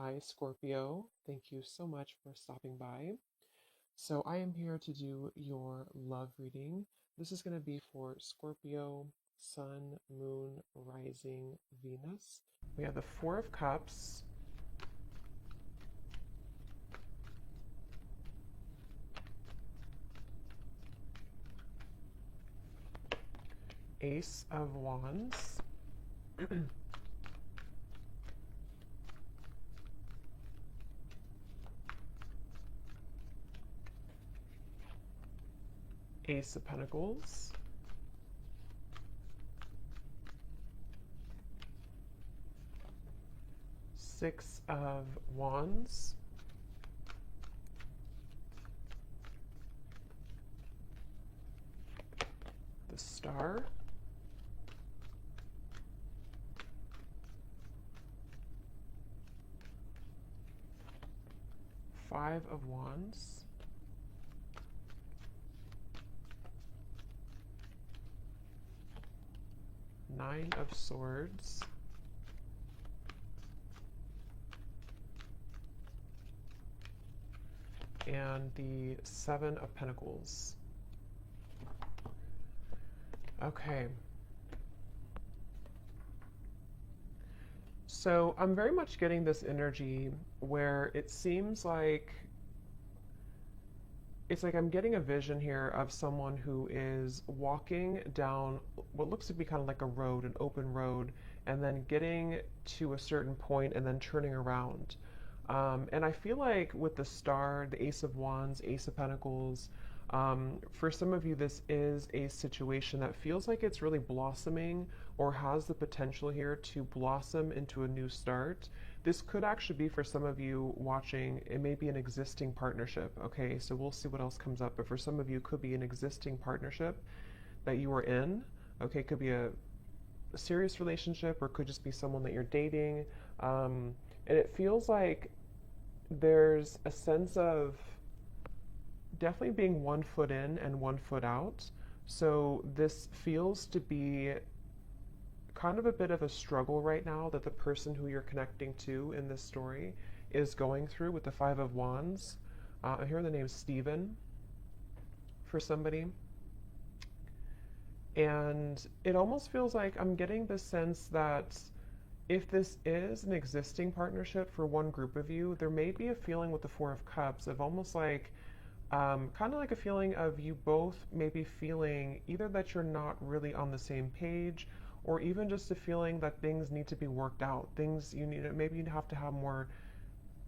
Hi, Scorpio. Thank you so much for stopping by. So, I am here to do your love reading. This is going to be for Scorpio, Sun, Moon, Rising, Venus. We have the Four of Cups, Ace of Wands, Ace of Pentacles, Six of Wands, the Star, Five of Wands, Nine of Swords, and the Seven of Pentacles. Okay. So I'm very much getting this energy where it seems like I'm getting a vision here of someone who is walking down what looks to be kind of like a road, an open road, and then getting to a certain point and then turning around. And I feel like with the Star, the Ace of Wands, Ace of Pentacles, for some of you, this is a situation that feels like it's really blossoming or has the potential here to blossom into a new start. This could actually be for some of you watching, it may be an existing partnership, okay? So we'll see what else comes up. But for some of you, it could be an existing partnership that you are in, okay? It could be a serious relationship or it could just be someone that you're dating. And it feels like there's a sense of definitely being 1 foot in and 1 foot out. So this feels to be kind of a bit of a struggle right now that the person who you're connecting to in this story is going through with the Five of Wands. I hear the name Stephen for somebody. And it almost feels like I'm getting the sense that if this is an existing partnership for one group of you, there may be a feeling with the Four of Cups of almost like kind of like a feeling of you both maybe feeling either that you're not really on the same page or even just a feeling that things need to be worked out. Things you need, maybe you have to have more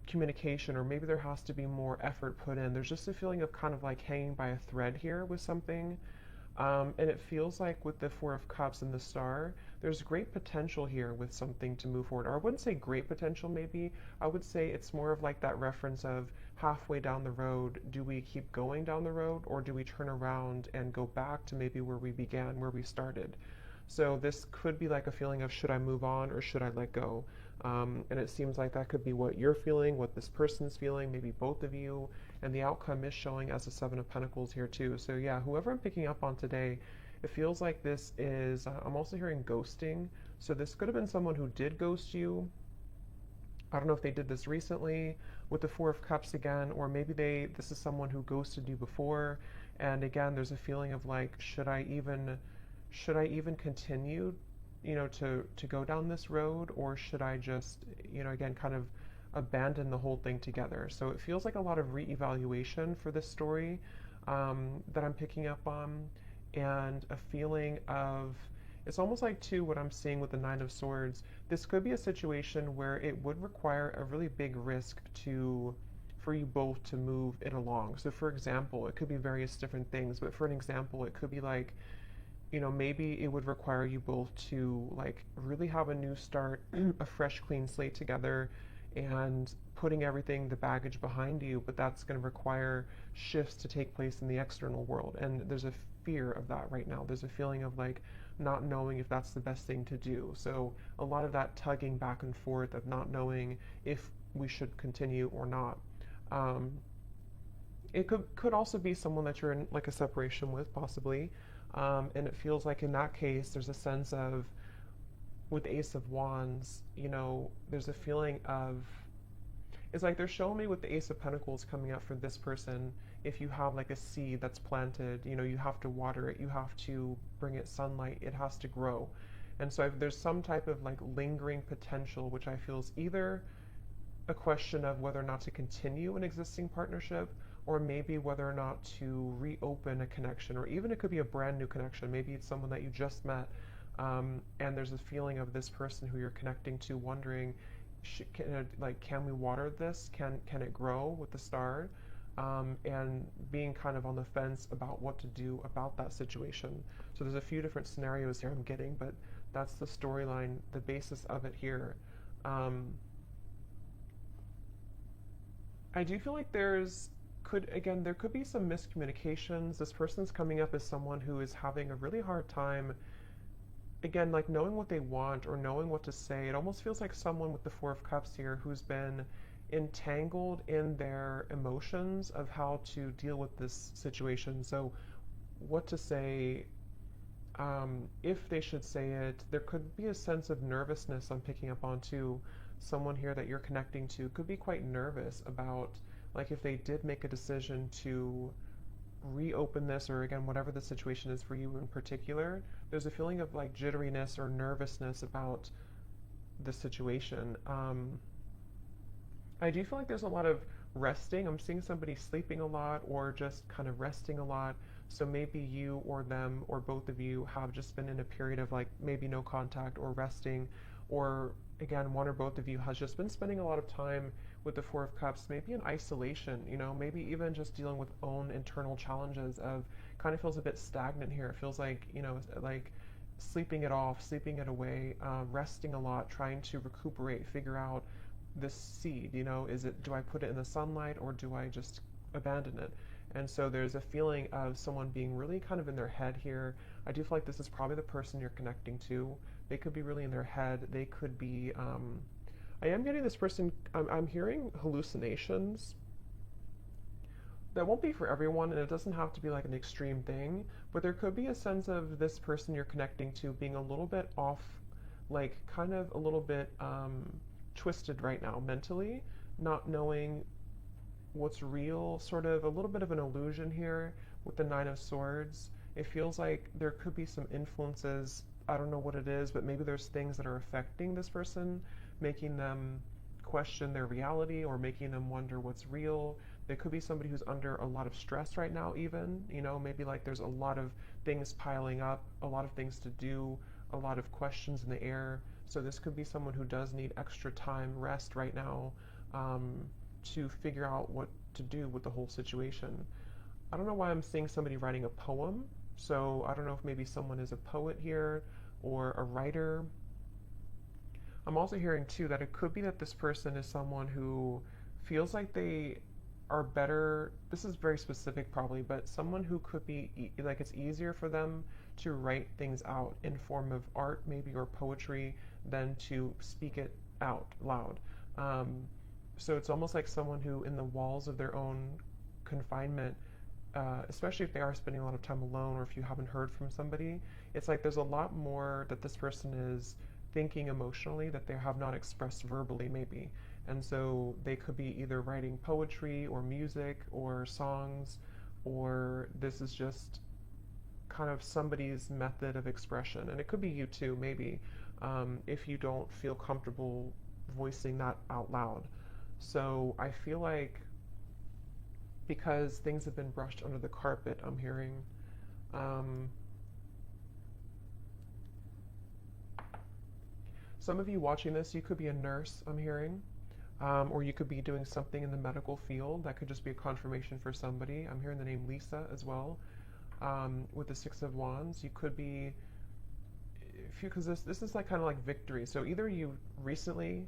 communication or maybe there has to be more effort put in. There's just a feeling of kind of like hanging by a thread here with something. And it feels like with the Four of Cups and the Star, there's great potential here with something to move forward. Or I wouldn't say great potential, maybe. I would say it's more of like that reference of halfway down the road, do we keep going down the road or do we turn around and go back to maybe where we began, where we started? So this could be like a feeling of should I move on or should I let go? And it seems like that could be what you're feeling, what this person's feeling, maybe both of you. And the outcome is showing as a Seven of Pentacles here too. So yeah, whoever I'm picking up on today, it feels like this is, I'm also hearing ghosting. So this could have been someone who did ghost you. I don't know if they did this recently with the Four of Cups again, or maybe this is someone who ghosted you before. And again, there's a feeling of like, should I even continue, to go down this road, or should I just, again, kind of abandon the whole thing together? So it feels like a lot of reevaluation for this story that I'm picking up on, and a feeling of, it's almost like too what I'm seeing with the Nine of Swords. This could be a situation where it would require a really big risk for you both to move it along. So for example, it could be various different things, but for an example, it could be like, maybe it would require you both to like really have a new start, a fresh, clean slate together, and putting everything, the baggage behind you, but that's going to require shifts to take place in the external world. And there's a fear of that right now. There's a feeling of like not knowing if that's the best thing to do. So a lot of that tugging back and forth of not knowing if we should continue or not. It could also be someone that you're in like a separation with, possibly. And it feels like in that case, there's a sense of, with Ace of Wands, there's a feeling of It's like they're showing me with the Ace of Pentacles coming out for this person. If you have like a seed that's planted, you know, you have to water it, you have to bring it sunlight, it has to grow. And so there's some type of like lingering potential, which I feel is either a question of whether or not to continue an existing partnership, or maybe whether or not to reopen a connection, or even it could be a brand new connection. Maybe it's someone that you just met, and there's a feeling of this person who you're connecting to wondering, can we water this? Can it grow with the star? And being kind of on the fence about what to do about that situation. So there's a few different scenarios here I'm getting, but that's the storyline, the basis of it here. I do feel like there could be some miscommunications. This person's coming up as someone who is having a really hard time, again, like knowing what they want or knowing what to say. It almost feels like someone with the Four of Cups here who's been entangled in their emotions of how to deal with this situation. So what to say, if they should say it. There could be a sense of nervousness I'm picking up on too. Someone here that you're connecting to could be quite nervous about, like, if they did make a decision to reopen this, or again, whatever the situation is for you in particular, there's a feeling of like jitteriness or nervousness about the situation. I do feel like there's a lot of resting. I'm seeing somebody sleeping a lot or just kind of resting a lot. So maybe you or them or both of you have just been in a period of like maybe no contact or resting, or again, one or both of you has just been spending a lot of time with the Four of Cups, maybe in isolation, you know, maybe even just dealing with own internal challenges of kind of feels a bit stagnant here. It feels like, you know, like sleeping it off, sleeping it away, resting a lot, trying to recuperate, figure out this seed, you know, do I put it in the sunlight or do I just abandon it? And so there's a feeling of someone being really kind of in their head here. I do feel like this is probably the person you're connecting to. They could be really in their head. They could be, I am getting this person, I'm hearing hallucinations. That won't be for everyone, and it doesn't have to be like an extreme thing, but there could be a sense of this person you're connecting to being a little bit off, like kind of a little bit twisted right now mentally, not knowing what's real, sort of a little bit of an illusion here with the Nine of Swords. It feels like there could be some influences. I don't know what it is, but maybe there's things that are affecting this person, making them question their reality or making them wonder what's real. There could be somebody who's under a lot of stress right now even, you know, maybe like there's a lot of things piling up, a lot of things to do, a lot of questions in the air. So this could be someone who does need extra time, rest right now, to figure out what to do with the whole situation. I don't know why I'm seeing somebody writing a poem, so I don't know if maybe someone is a poet here or a writer. I'm also hearing too that it could be that this person is someone who feels like they are better. This is very specific probably, but someone who could be like it's easier for them to write things out in form of art maybe or poetry than to speak it out loud. So it's almost like someone who in the walls of their own confinement, especially if they are spending a lot of time alone or if you haven't heard from somebody, it's like there's a lot more that this person is thinking emotionally that they have not expressed verbally maybe. And so they could be either writing poetry or music or songs, or this is just kind of somebody's method of expression. And it could be you too, maybe, if you don't feel comfortable voicing that out loud. So I feel like because things have been brushed under the carpet, I'm hearing, some of you watching this, you could be a nurse, I'm hearing, or you could be doing something in the medical field. That could just be a confirmation for somebody. I'm hearing the name Lisa as well. With the Six of Wands, you could be, because this is like kind of like victory. So either you recently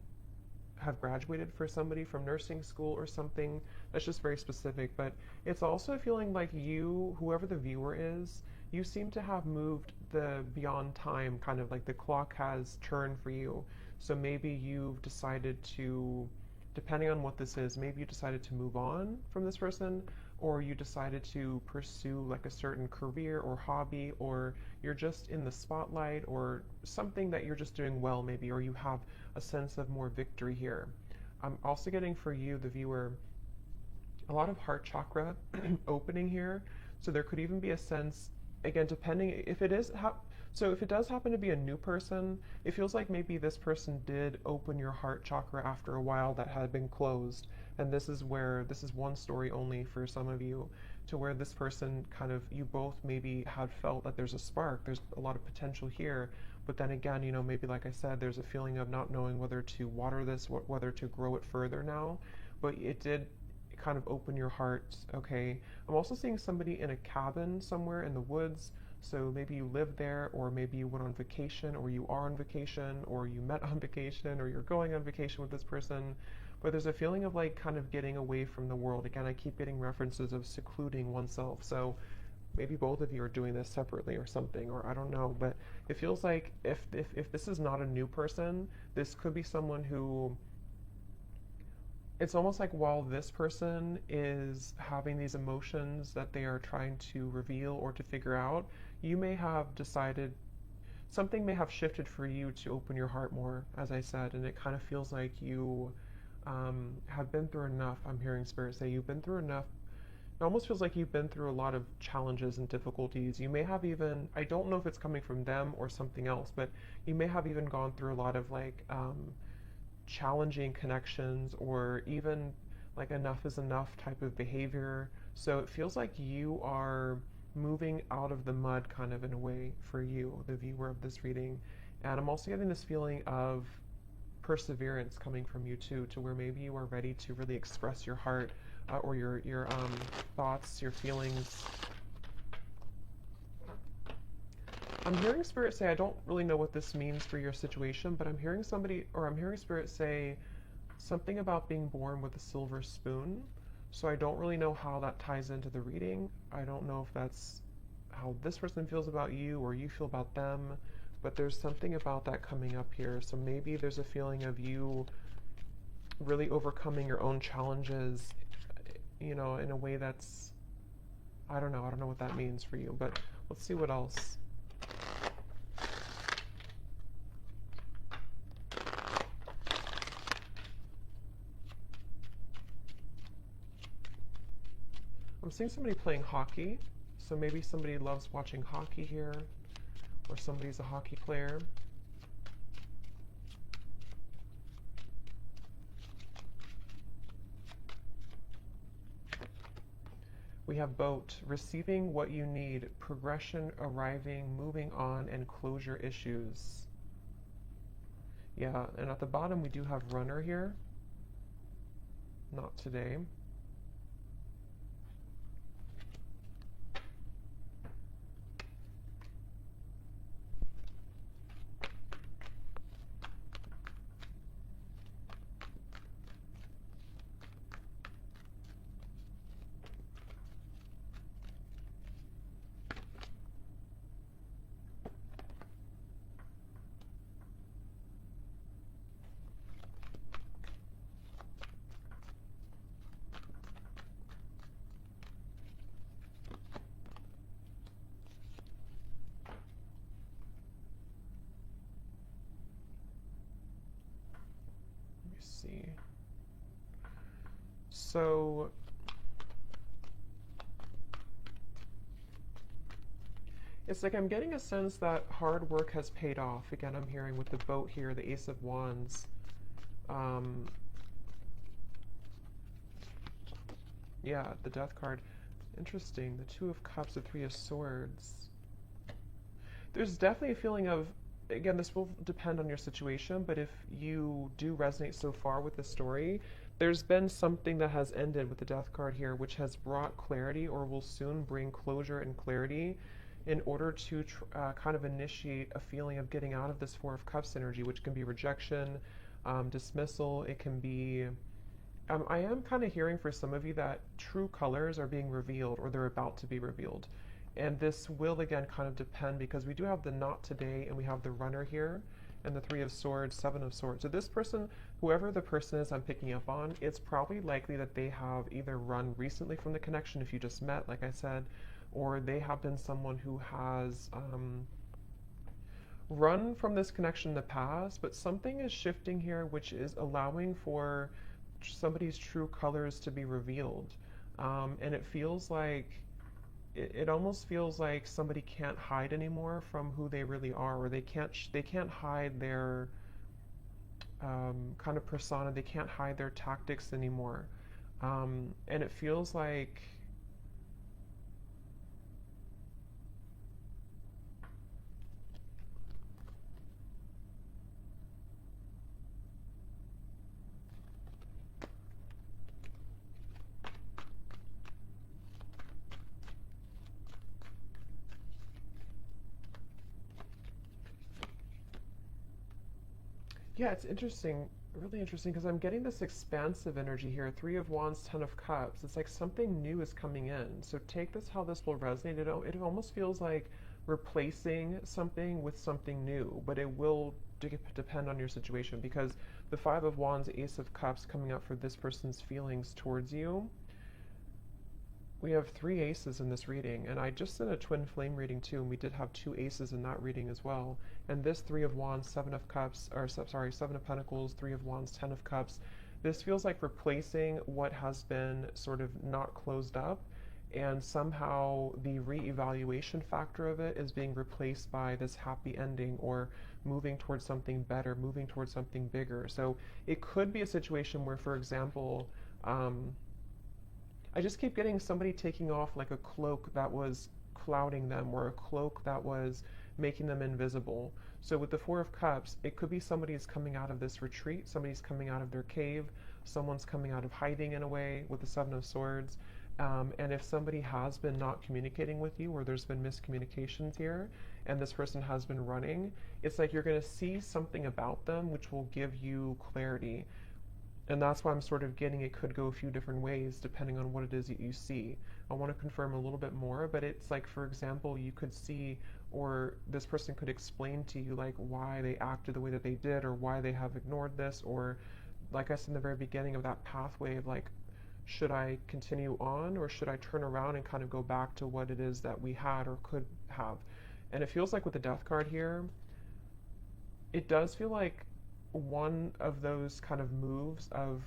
have graduated for somebody from nursing school or something. That's just very specific, but it's also feeling like you, whoever the viewer is, you seem to have moved the beyond time, kind of like the clock has turned for you. So maybe you've decided to, depending on what this is, maybe you decided to move on from this person, or you decided to pursue like a certain career or hobby, or you're just in the spotlight, or something that you're just doing well maybe, or you have a sense of more victory here. I'm also getting for you, the viewer, a lot of heart chakra opening here. So there could even be a sense, again, depending if it is, so if it does happen to be a new person, it feels like maybe this person did open your heart chakra after a while that had been closed. And this is where, this is one story only for some of you, to where this person kind of, you both maybe had felt that there's a spark, there's a lot of potential here. But then again, you know, maybe like I said, there's a feeling of not knowing whether to water this, whether to grow it further now. But it did kind of open your heart, okay? I'm also seeing somebody in a cabin somewhere in the woods. So maybe you live there, or maybe you went on vacation, or you are on vacation, or you met on vacation, or you're going on vacation with this person. But there's a feeling of like kind of getting away from the world. Again, I keep getting references of secluding oneself. So maybe both of you are doing this separately or something, or I don't know. But it feels like if this is not a new person, this could be someone who, it's almost like while this person is having these emotions that they are trying to reveal or to figure out, you may have decided, something may have shifted for you to open your heart more, as I said, and it kind of feels like you have been through enough. I'm hearing Spirit say you've been through enough. It almost feels like you've been through a lot of challenges and difficulties. You may have even, I don't know if it's coming from them or something else, but you may have even gone through a lot of like challenging connections, or even like enough is enough type of behavior. So it feels like you are moving out of the mud kind of in a way for you, the viewer of this reading. And I'm also getting this feeling of perseverance coming from you too, to where maybe you are ready to really express your heart or your thoughts, your feelings. I'm hearing Spirit say, I don't really know what this means for your situation, but I'm hearing somebody, or I'm hearing Spirit say something about being born with a silver spoon. So I don't really know how that ties into the reading. I don't know if that's how this person feels about you or you feel about them, but there's something about that coming up here. So maybe there's a feeling of you really overcoming your own challenges, you know, in a way that's, I don't know what that means for you, but let's see what else. I'm seeing somebody playing hockey, so maybe somebody loves watching hockey here, or somebody's a hockey player. We have boat, receiving what you need, progression, arriving, moving on, and closure issues. Yeah, and at the bottom we do have runner here. Not today. See. So it's like I'm getting a sense that hard work has paid off. Again, I'm hearing with the boat here, the Ace of Wands. Yeah, the Death card. Interesting. The Two of Cups, the Three of Swords. There's definitely a feeling of, again, this will depend on your situation, but if you do resonate so far with the story, there's been something that has ended with the Death card here, which has brought clarity or will soon bring closure and clarity in order to kind of initiate a feeling of getting out of this Four of Cups energy, which can be rejection, dismissal. It can be, I am kind of hearing for some of you that true colors are being revealed, or they're about to be revealed. And this will, again, kind of depend, because we do have the not today, and we have the runner here, and the Three of Swords, Seven of Swords. So this person, whoever the person is I'm picking up on, it's probably likely that they have either run recently from the connection, if you just met, like I said, or they have been someone who has run from this connection in the past, but something is shifting here, which is allowing for somebody's true colors to be revealed. And it feels like it almost feels like somebody can't hide anymore from who they really are, or they can't hide their kind of persona. They can't hide their tactics anymore, and it feels like yeah, it's interesting, really interesting, because I'm getting this expansive energy here. Three of Wands, Ten of Cups. It's like something new is coming in. So take this how this will resonate. It almost feels like replacing something with something new, but it will depend on your situation, because the Five of Wands, Ace of Cups coming up for this person's feelings towards you. We have three aces in this reading, and I just did a twin flame reading too, and we did have two aces in that reading as well. And this Three of Wands, Seven of Cups, or sorry, Seven of Pentacles, Three of Wands, Ten of Cups. This feels like replacing what has been sort of not closed up, and somehow the re-evaluation factor of it is being replaced by this happy ending, or moving towards something better, moving towards something bigger. So it could be a situation where, for example, I just keep getting somebody taking off like a cloak that was clouding them, or a cloak that was making them invisible. So with the Four of Cups, it could be somebody's coming out of this retreat, somebody's coming out of their cave, someone's coming out of hiding in a way with the Seven of Swords. And if somebody has been not communicating with you, or there's been miscommunications here, and this person has been running, it's like you're going to see something about them which will give you clarity. And that's why I'm sort of getting it could go a few different ways depending on what it is that you see. I want to confirm a little bit more, but it's like, for example, you could see, or this person could explain to you like why they acted the way that they did, or why they have ignored this, or like I said in the very beginning of that pathway of like, should I continue on, or should I turn around and kind of go back to what it is that we had or could have? And it feels like with the Death card here, it does feel like one of those kind of moves of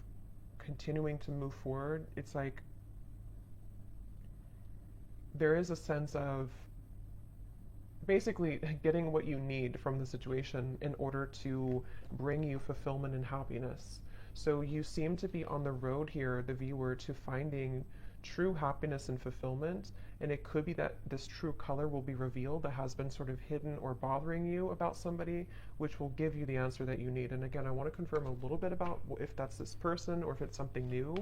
continuing to move forward. It's like there is a sense of basically getting what you need from the situation in order to bring you fulfillment and happiness. So you seem to be on the road here, the viewer, to finding true happiness and fulfillment, and it could be that this true color will be revealed that has been sort of hidden or bothering you about somebody, which will give you the answer that you need. And again, I want to confirm a little bit about if that's this person or if it's something new,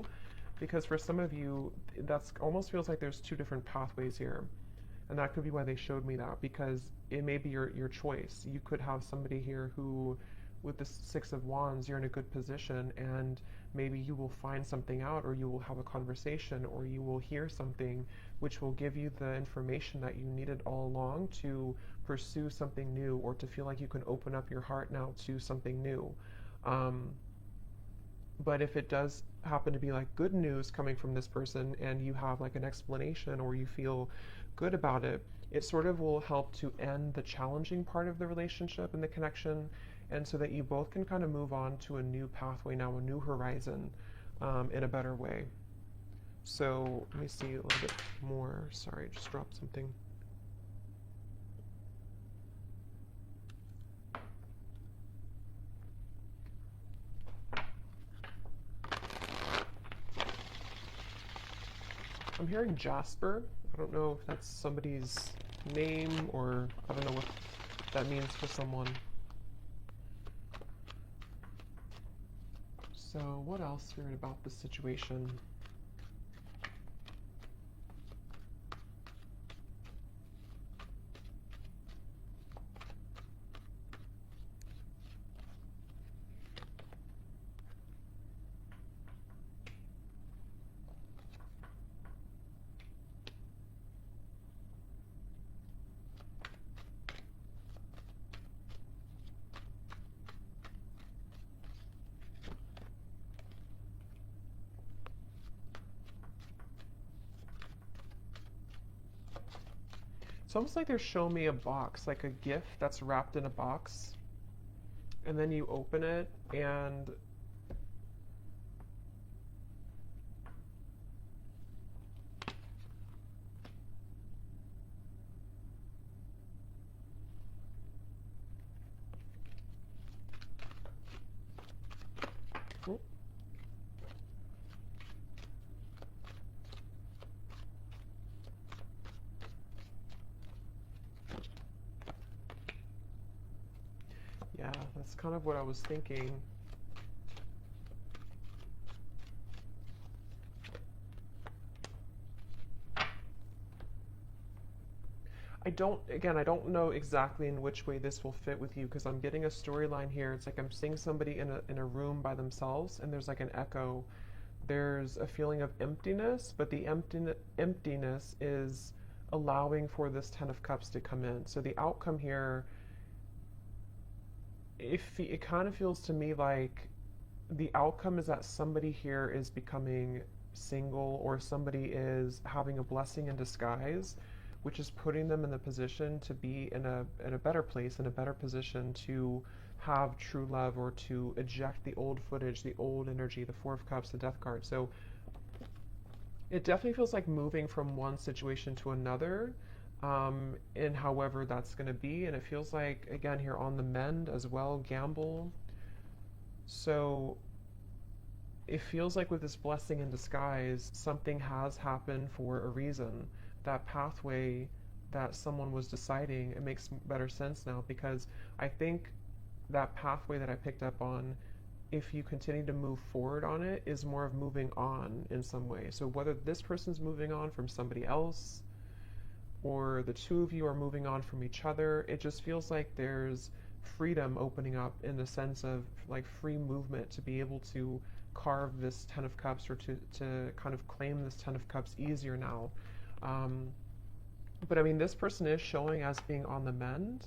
because for some of you, that's almost feels like there's two different pathways here. And that could be why they showed me that, because it may be your choice. You could have somebody here who, with the Six of Wands, you're in a good position, and maybe you will find something out, or you will have a conversation, or you will hear something which will give you the information that you needed all along to pursue something new, or to feel like you can open up your heart now to something new. But if it does happen to be like good news coming from this person, and you have like an explanation, or you feel good about it, it sort of will help to end the challenging part of the relationship and the connection, and so that you both can kind of move on to a new pathway now, a new horizon, in a better way. So let me see a little bit more. Sorry, I just dropped something. I'm hearing Jasper. I don't know if that's somebody's name, or I don't know what that means for someone. So what else, Spirit, about this situation? It's almost like they're showing me a box, like a gift that's wrapped in a box, and then you open it, and Yeah, that's kind of what I was thinking. I don't know exactly in which way this will fit with you because I'm getting a storyline here. It's like I'm seeing somebody in a room by themselves and there's like an echo. There's a feeling of emptiness, but the emptiness is allowing for this Ten of Cups to come in. So the outcome here, if it kind of feels to me like the outcome is that somebody here is becoming single or somebody is having a blessing in disguise, which is putting them in the position to be in a better place, in a better position to have true love or to eject the old footage, the old energy, the Four of Cups, the Death card. So it definitely feels like moving from one situation to another, in however that's going to be. And it feels like, again, here on the mend as well, gamble. So it feels like with this blessing in disguise, something has happened for a reason. That pathway that someone was deciding, it makes better sense now because I think that pathway that I picked up on, if you continue to move forward on it, is more of moving on in some way. So whether this person's moving on from somebody else or the two of you are moving on from each other, it just feels like there's freedom opening up in the sense of like free movement to be able to carve this Ten of Cups or to kind of claim this Ten of Cups easier now. But I mean, this person is showing as being on the mend.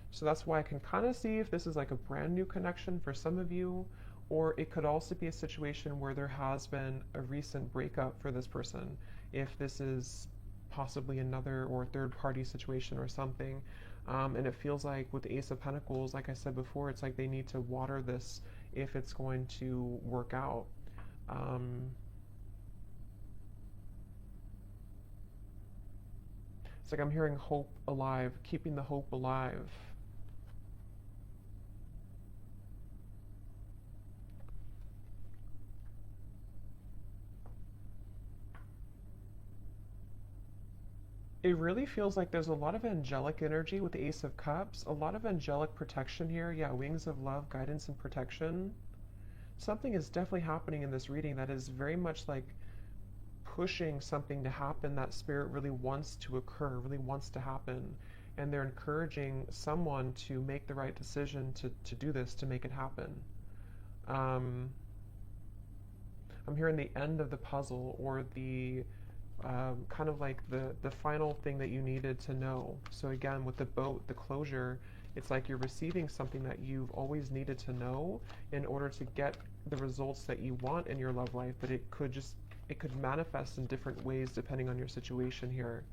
So that's why I can kind of see if this is like a brand new connection for some of you, or it could also be a situation where there has been a recent breakup for this person. If this is possibly another or third party situation or something. And it feels like with the Ace of Pentacles, like I said before, it's like they need to water this if it's going to work out. It's like I'm hearing hope alive, keeping the hope alive. It really feels like there's a lot of angelic energy with the Ace of Cups, a lot of angelic protection here. Yeah, wings of love, guidance and protection. Something is definitely happening in this reading that is very much like pushing something to happen that spirit really wants to occur, really wants to happen. And they're encouraging someone to make the right decision to do this, to make it happen. I'm hearing the end of the puzzle or the kind of like the final thing that you needed to know. So again, with the boat, the closure, it's like you're receiving something that you've always needed to know in order to get the results that you want in your love life, but it could manifest in different ways depending on your situation here.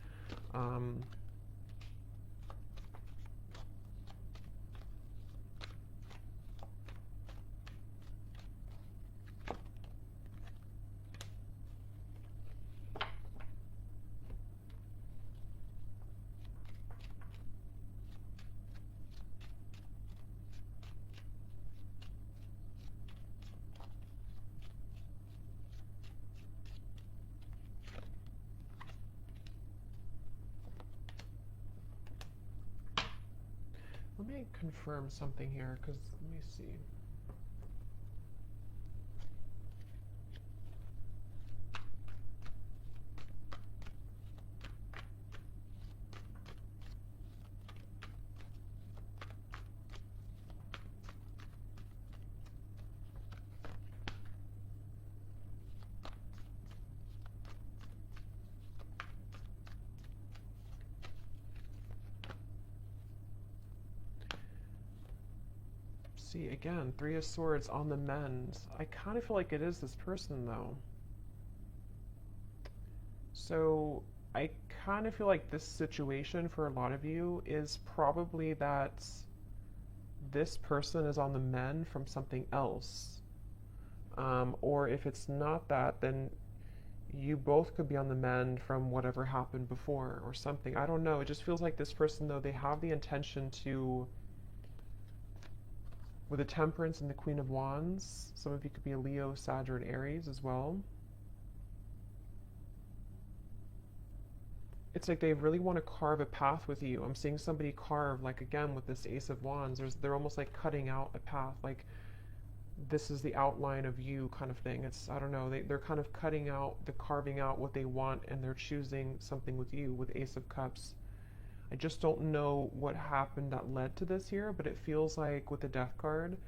Let me confirm something here, because let me see. See, again, Three of Swords on the mend. I kind of feel like it is this person, though. So I kind of feel like this situation for a lot of you is probably that this person is on the mend from something else. Or if it's not that, then you both could be on the mend from whatever happened before or something. I don't know. It just feels like this person, though, they have the intention to, with the Temperance and the Queen of Wands, some of you could be a Leo, Sag, or an Aries as well. it's like they really want to carve a path with you. I'm seeing somebody carve, like again with this Ace of Wands, they're almost like cutting out a path, like this is the outline of you kind of thing. It's, I don't know, they're kind of cutting out, the carving out what they want, and they're choosing something with you with Ace of Cups. I just don't know what happened that led to this here, but it feels like with the Death card,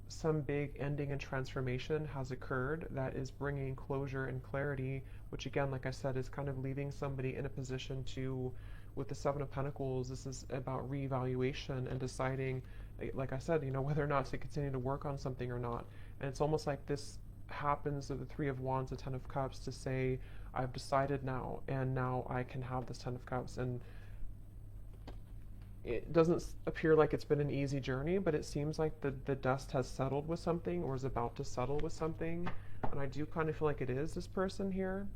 some big ending and transformation has occurred that is bringing closure and clarity, which again, like I said, is kind of leaving somebody in a position to, with the Seven of Pentacles, this is about reevaluation and deciding, like I said, whether or not to continue to work on something or not. And it's almost like this happens to the Three of Wands, the Ten of Cups, to say, I've decided now, and now I can have this Ten of Cups. And it doesn't appear like it's been an easy journey, but it seems like the dust has settled with something, or is about to settle with something. And I do kind of feel like it is this person here.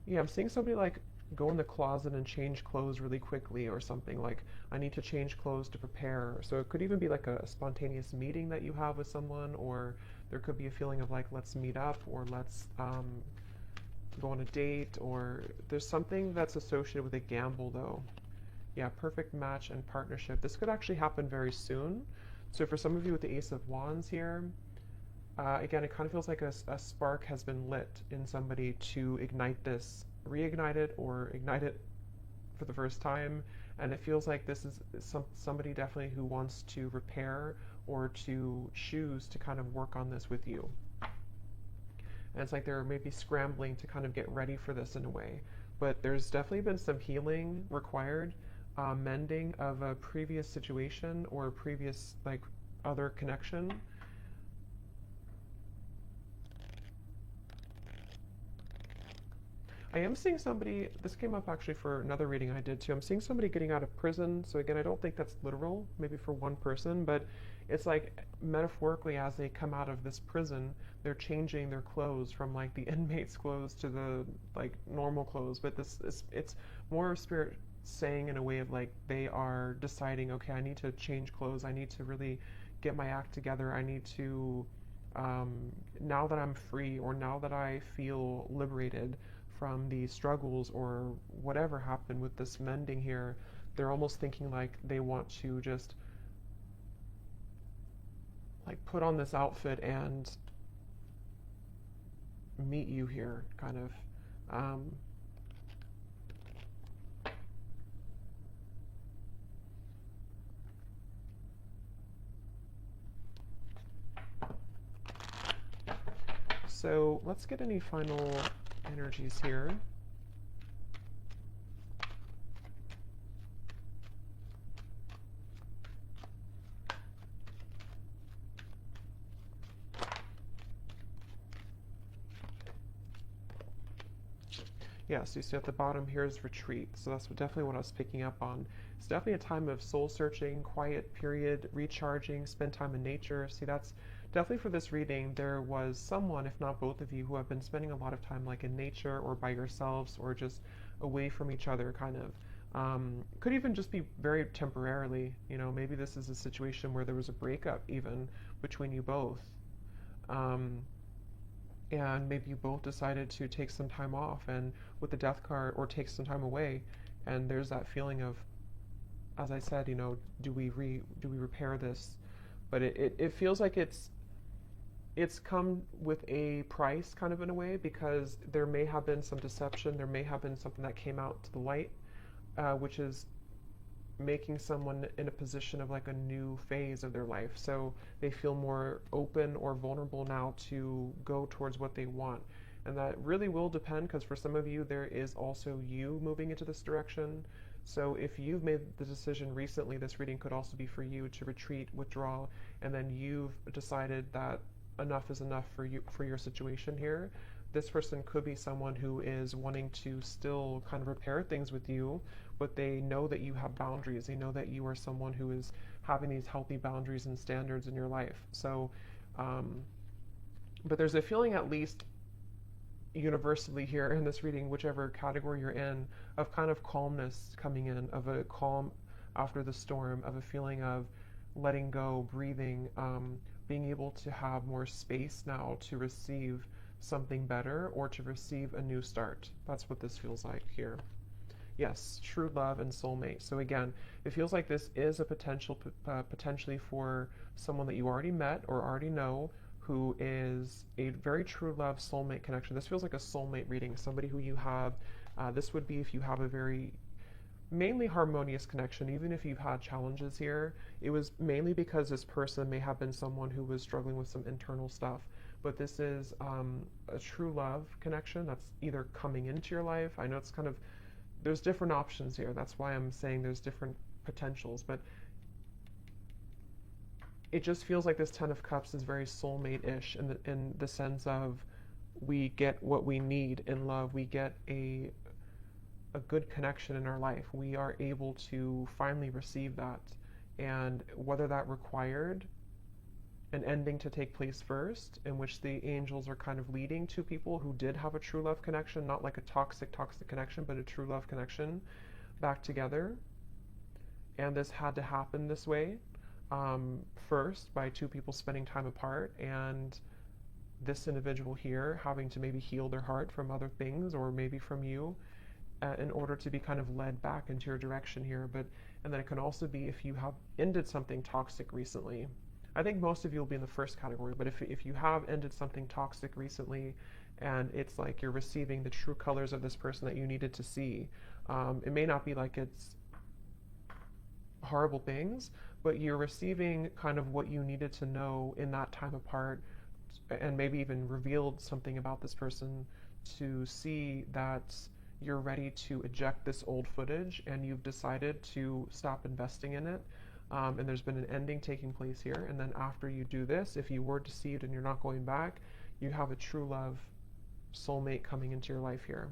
Yeah, I'm seeing somebody like go in the closet and change clothes really quickly or something, like I need to change clothes to prepare. So it could even be like a spontaneous meeting that you have with someone, or there could be a feeling of like, let's meet up, or let's go on a date, or there's something that's associated with a gamble though. Yeah, perfect match and partnership. This could actually happen very soon. So for some of you with the Ace of Wands here, again, it kind of feels like a spark has been lit in somebody to ignite this, reignite it, or ignite it for the first time. And it feels like this is somebody definitely who wants to repair or to choose to kind of work on this with you. And it's like they're maybe scrambling to kind of get ready for this in a way. But there's definitely been some healing required, mending of a previous situation or a previous like other connection. I am seeing somebody, this came up actually for another reading I did too, I'm seeing somebody getting out of prison. So again, I don't think that's literal, maybe for one person, but it's like metaphorically as they come out of this prison, they're changing their clothes from like the inmate's clothes to the like normal clothes. But this is, it's more spirit saying in a way of like they are deciding, okay, I need to change clothes, I need to really get my act together, I need to, now that I'm free, or now that I feel liberated from the struggles or whatever happened with this mending here, they're almost thinking like they want to just like put on this outfit and meet you here, kind of. So let's get any final energies here. Yeah, so you see at the bottom here is retreat. So that's definitely what I was picking up on. It's definitely a time of soul searching, quiet period, recharging, spend time in nature. See, that's definitely for this reading. There was someone, if not both of you, who have been spending a lot of time like in nature or by yourselves or just away from each other, kind of. Could even just be very temporarily. Maybe this is a situation where there was a breakup even between you both. And maybe you both decided to take some time off and with the death card, or take some time away, and there's that feeling of, as I said, do we repair this? But it feels like it's come with a price, kind of, in a way, because there may have been some deception, there may have been something that came out to the light, which is making someone in a position of like a new phase of their life. So they feel more open or vulnerable now to go towards what they want. And that really will depend, because for some of you, there is also you moving into this direction. So if you've made the decision recently, this reading could also be for you to retreat, withdraw, and then you've decided that enough is enough for you, for your situation here. This person could be someone who is wanting to still kind of repair things with you, but they know that you have boundaries. They know that you are someone who is having these healthy boundaries and standards in your life. So, but there's a feeling, at least universally here in this reading, whichever category you're in, of kind of calmness coming in, of a calm after the storm, of a feeling of letting go, breathing, being able to have more space now to receive something better or to receive a new start. That's what this feels like here. Yes, true love and soulmate. So again, it feels like this is a potentially for someone that you already met or already know, who is a very true love soulmate connection. This feels like a soulmate reading, somebody who you have, this would be if you have a very mainly harmonious connection. Even if you've had challenges here, it was mainly because this person may have been someone who was struggling with some internal stuff. But this is a true love connection that's either coming into your life. I know it's kind of, there's different options here. That's why I'm saying there's different potentials. But it just feels like this Ten of Cups is very soulmate-ish in the sense of we get what we need in love. We get a good connection in our life. We are able to finally receive that. And whether that required an ending to take place first, in which the angels are kind of leading to people who did have a true love connection, not like a toxic connection, but a true love connection back together. And this had to happen this way, first by two people spending time apart, and this individual here having to maybe heal their heart from other things, or maybe from you, in order to be kind of led back into your direction here. But and then it can also be if you have ended something toxic recently. I think most of you will be in the first category, but if you have ended something toxic recently, and it's like you're receiving the true colors of this person that you needed to see, it may not be like it's horrible things, but you're receiving kind of what you needed to know in that time apart, and maybe even revealed something about this person to see that you're ready to eject this old footage and you've decided to stop investing in it. And there's been an ending taking place here. And then after you do this, if you were deceived and you're not going back, you have a true love soulmate coming into your life here.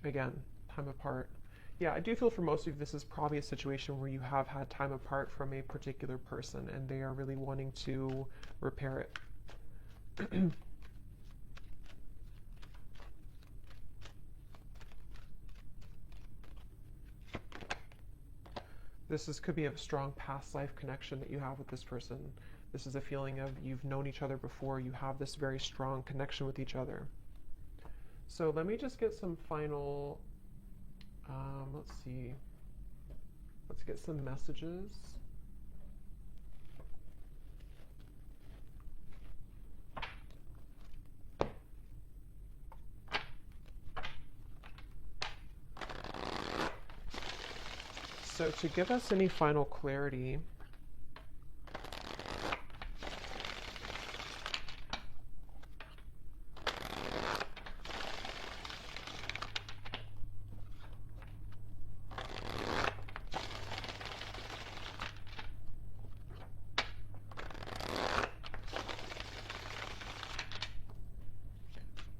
Again, time apart. Yeah, I do feel for most of you this is probably a situation where you have had time apart from a particular person and they are really wanting to repair it. Could be a strong past life connection that you have with this person. This is a feeling of you've known each other before, you have this very strong connection with each other. So let me just get some final, let's see, let's get some messages. So to give us any final clarity,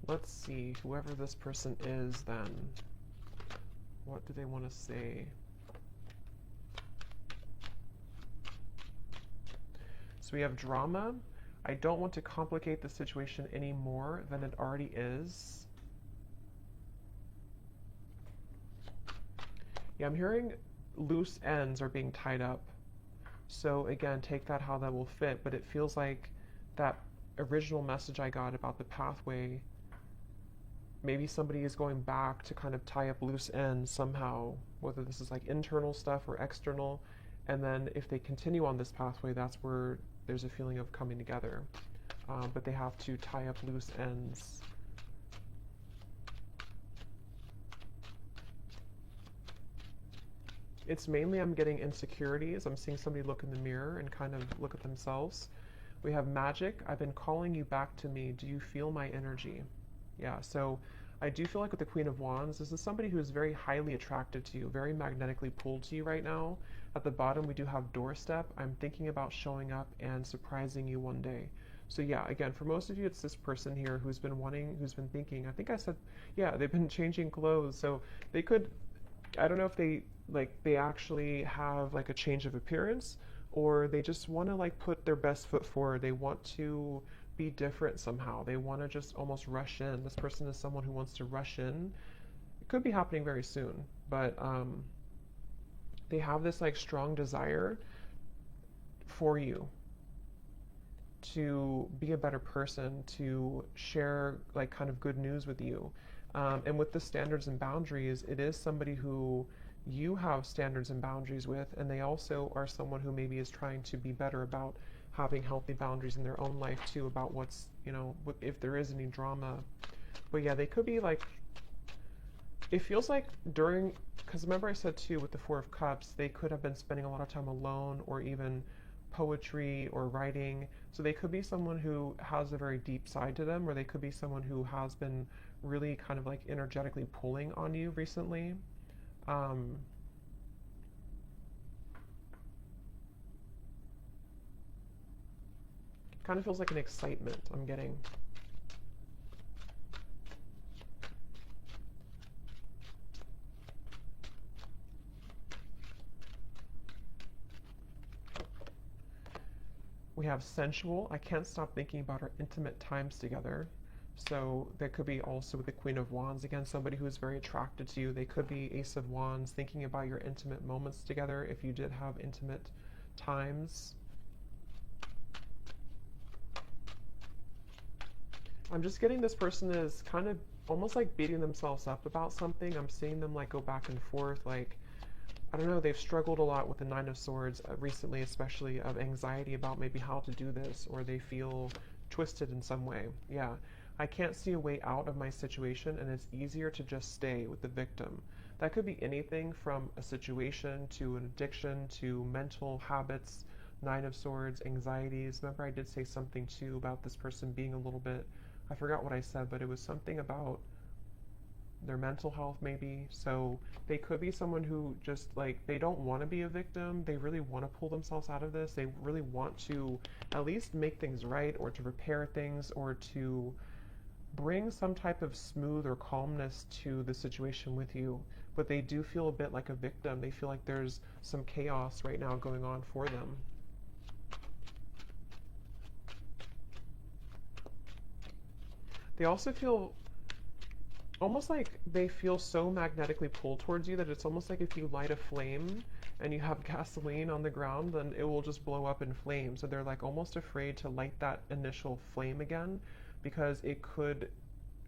let's see, whoever this person is then, what do they want to say? So we have drama. I don't want to complicate the situation any more than it already is. Yeah, I'm hearing loose ends are being tied up. So again, take that how that will fit, but it feels like that original message I got about the pathway, maybe somebody is going back to kind of tie up loose ends somehow, whether this is like internal stuff or external. And then if they continue on this pathway, that's where there's a feeling of coming together. But they have to tie up loose ends. It's mainly I'm getting insecurities. I'm seeing somebody look in the mirror and kind of look at themselves. We have magic. I've been calling you back to me. Do you feel my energy? Yeah, so I do feel like with the Queen of Wands, this is somebody who is very highly attracted to you, very magnetically pulled to you right now. At the bottom, we do have doorstep. I'm thinking about showing up and surprising you one day. So yeah, again, for most of you, it's this person here who's been thinking, I think I said, yeah, they've been changing clothes. So they could, I don't know if they actually have like a change of appearance, or they just want to like put their best foot forward. They want to be different somehow. They want to just almost rush in. This person is someone who wants to rush in. It could be happening very soon, but they have this like strong desire for you to be a better person, to share like kind of good news with you. And with the standards and boundaries, it is somebody who you have standards and boundaries with, and they also are someone who maybe is trying to be better about having healthy boundaries in their own life too, about what's, if there is any drama. But yeah, they could be like, it feels like during, because remember I said too with the Four of Cups, they could have been spending a lot of time alone, or even poetry or writing. So they could be someone who has a very deep side to them, or they could be someone who has been really kind of like energetically pulling on you recently. Kind of feels like an excitement I'm getting. We have sensual. I can't stop thinking about our intimate times together. So that could be also with the Queen of Wands. Again, somebody who is very attracted to you. They could be Ace of Wands, thinking about your intimate moments together if you did have intimate times. I'm just getting this person is kind of almost like beating themselves up about something. I'm seeing them like go back and forth, like, I don't know, they've struggled a lot with the Nine of Swords recently, especially of anxiety about maybe how to do this, or they feel twisted in some way. Yeah, I can't see a way out of my situation, and it's easier to just stay with the victim. That could be anything from a situation to an addiction to mental habits, Nine of Swords, anxieties. Remember I did say something too about this person being a little bit, I forgot what I said, but it was something about their mental health maybe. So they could be someone who just like, they don't want to be a victim. They really want to pull themselves out of this. They really want to at least make things right, or to repair things, or to bring some type of smooth or calmness to the situation with you. But they do feel a bit like a victim. They feel like there's some chaos right now going on for them. They also feel almost like they feel so magnetically pulled towards you that it's almost like if you light a flame and you have gasoline on the ground, then it will just blow up in flames. So they're like almost afraid to light that initial flame again, because it could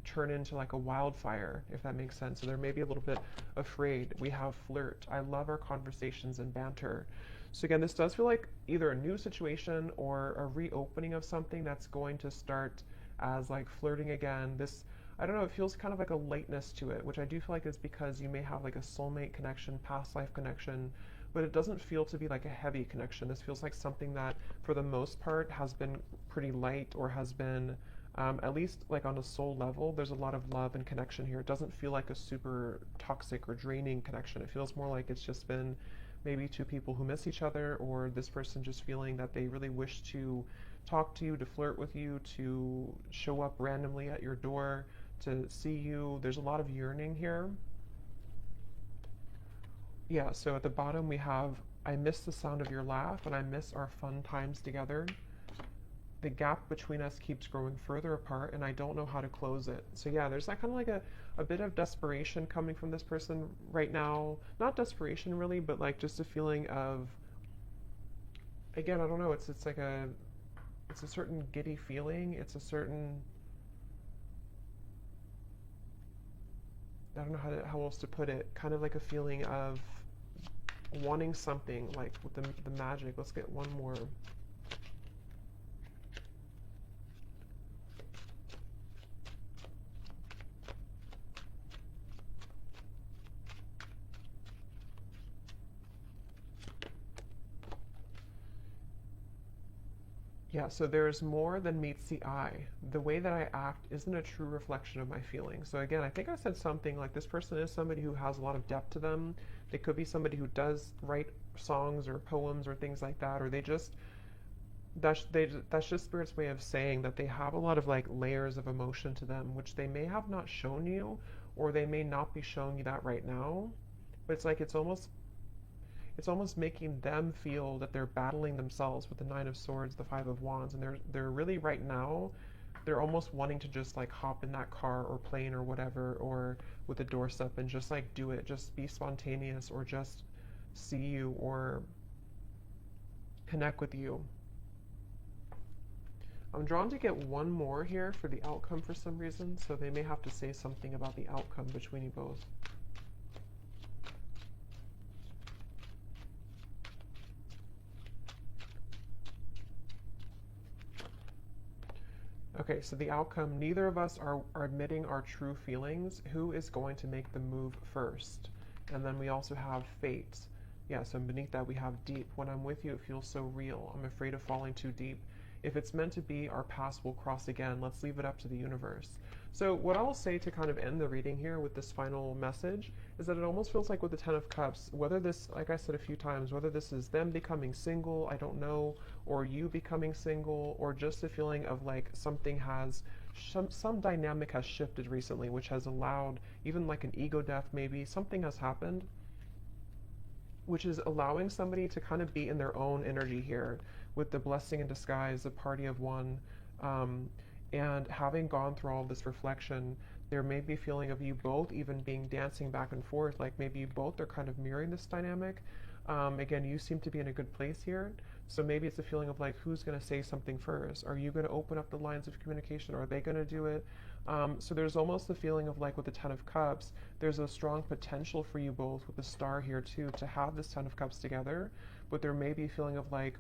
turn into like a wildfire, if that makes sense. So they're maybe a little bit afraid. We have flirt. I love our conversations and banter. So again, this does feel like either a new situation or a reopening of something that's going to start as like flirting again. This, I don't know, it feels kind of like a lightness to it, which I do feel like is because you may have like a soulmate connection, past life connection, but it doesn't feel to be like a heavy connection. This feels like something that for the most part has been pretty light, or has been at least like on a soul level, there's a lot of love and connection here. It doesn't feel like a super toxic or draining connection. It feels more like it's just been maybe two people who miss each other, or this person just feeling that they really wish to talk to you, to flirt with you, to show up randomly at your door, to see you. There's a lot of yearning here. Yeah, so at the bottom we have, I miss the sound of your laugh, and I miss our fun times together. The gap between us keeps growing further apart, and I don't know how to close it. So yeah, there's that kind of like a bit of desperation coming from this person right now. Not desperation really, but like just a feeling of, again, I don't know, it's like it's a certain giddy feeling. It's a certain, I don't know how else to put it, kind of like a feeling of wanting something, like with the magic. Let's get one more. Yeah, so there's more than meets the eye. The way that I act isn't a true reflection of my feelings. So again, I think I said something like this person is somebody who has a lot of depth to them. They could be somebody who does write songs or poems or things like that, or they just, that's just Spirit's way of saying that they have a lot of like layers of emotion to them, which they may have not shown you, or they may not be showing you that right now. But it's like it's it's almost making them feel that they're battling themselves with the Nine of Swords, the Five of Wands, and they're really right now, they're almost wanting to just like hop in that car or plane or whatever, or with the doorstep and just like do it, just be spontaneous, or just see you or connect with you. I'm drawn to get one more here for the outcome for some reason, so they may have to say something about the outcome between you both. Okay, so the outcome, neither of us are admitting our true feelings. Who is going to make the move first? And then we also have fate. Yeah, so beneath that we have deep. When I'm with you, it feels so real. I'm afraid of falling too deep. If it's meant to be, our paths will cross again. Let's leave it up to the universe. So what I'll say to kind of end the reading here with this final message is that it almost feels like with the Ten of Cups, whether this, like I said a few times, whether this is them becoming single, I don't know, or you becoming single, or just a feeling of like something has, some dynamic has shifted recently, which has allowed, even like an ego death maybe, something has happened, which is allowing somebody to kind of be in their own energy here with the blessing in disguise, the party of one, and having gone through all this reflection, there may be a feeling of you both even being dancing back and forth, like maybe you both are kind of mirroring this dynamic. Again, you seem to be in a good place here, so maybe it's a feeling of like, who's going to say something first? Are you going to open up the lines of communication, or are they going to do it? So there's almost the feeling of like with the Ten of Cups, there's a strong potential for you both with the Star here too, to have this Ten of Cups together, but there may be a feeling of like,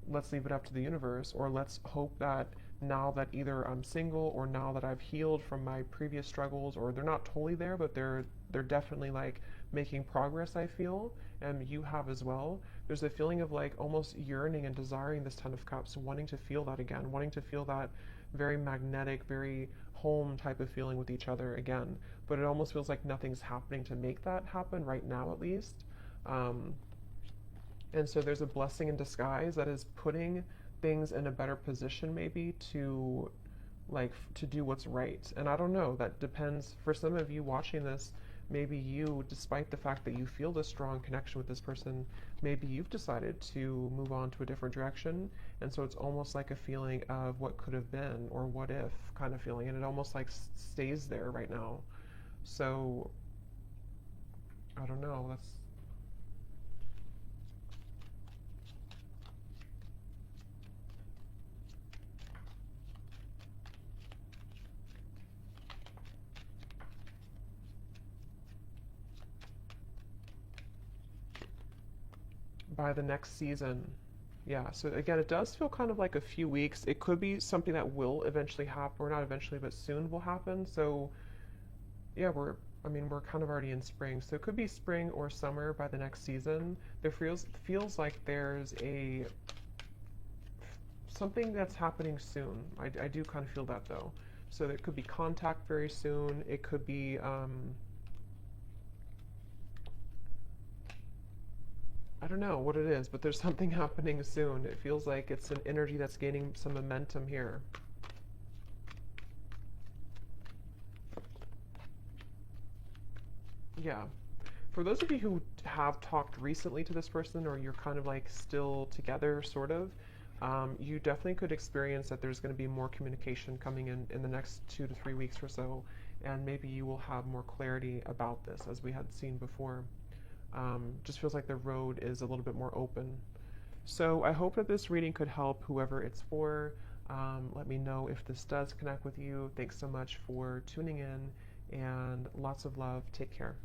let's leave it up to the universe, or let's hope that now that either I'm single or now that I've healed from my previous struggles, or they're not totally there, but they're definitely like making progress, I feel, and you have as well. There's a feeling of like almost yearning and desiring this Ten of Cups, wanting to feel that again, wanting to feel that very magnetic, very home type of feeling with each other again. But it almost feels like nothing's happening to make that happen right now, at least. And so there's a blessing in disguise that is putting things in a better position maybe to like to do what's right. And I don't know, that depends. For some of you watching this, maybe you, despite the fact that you feel this strong connection with this person, maybe you've decided to move on to a different direction, and so it's almost like a feeling of what could have been or what if kind of feeling, and it almost like stays there right now. So I don't know, that's by the next season. Yeah, so again, it does feel kind of like a few weeks. It could be something that will eventually happen, or not eventually, but soon will happen. So yeah, we're kind of already in spring. So it could be spring or summer by the next season. There feels like there's a something that's happening soon. I do kind of feel that though. So there could be contact very soon. It could be I don't know what it is, but there's something happening soon. It feels like it's an energy that's gaining some momentum here. Yeah. For those of you who have talked recently to this person, or you're kind of like still together, sort of, you definitely could experience that there's going to be more communication coming in the next 2 to 3 weeks or so, and maybe you will have more clarity about this, as we had seen before. Just feels like the road is a little bit more open. So I hope that this reading could help whoever it's for. Let me know if this does connect with you. Thanks so much for tuning in, and lots of love. Take care.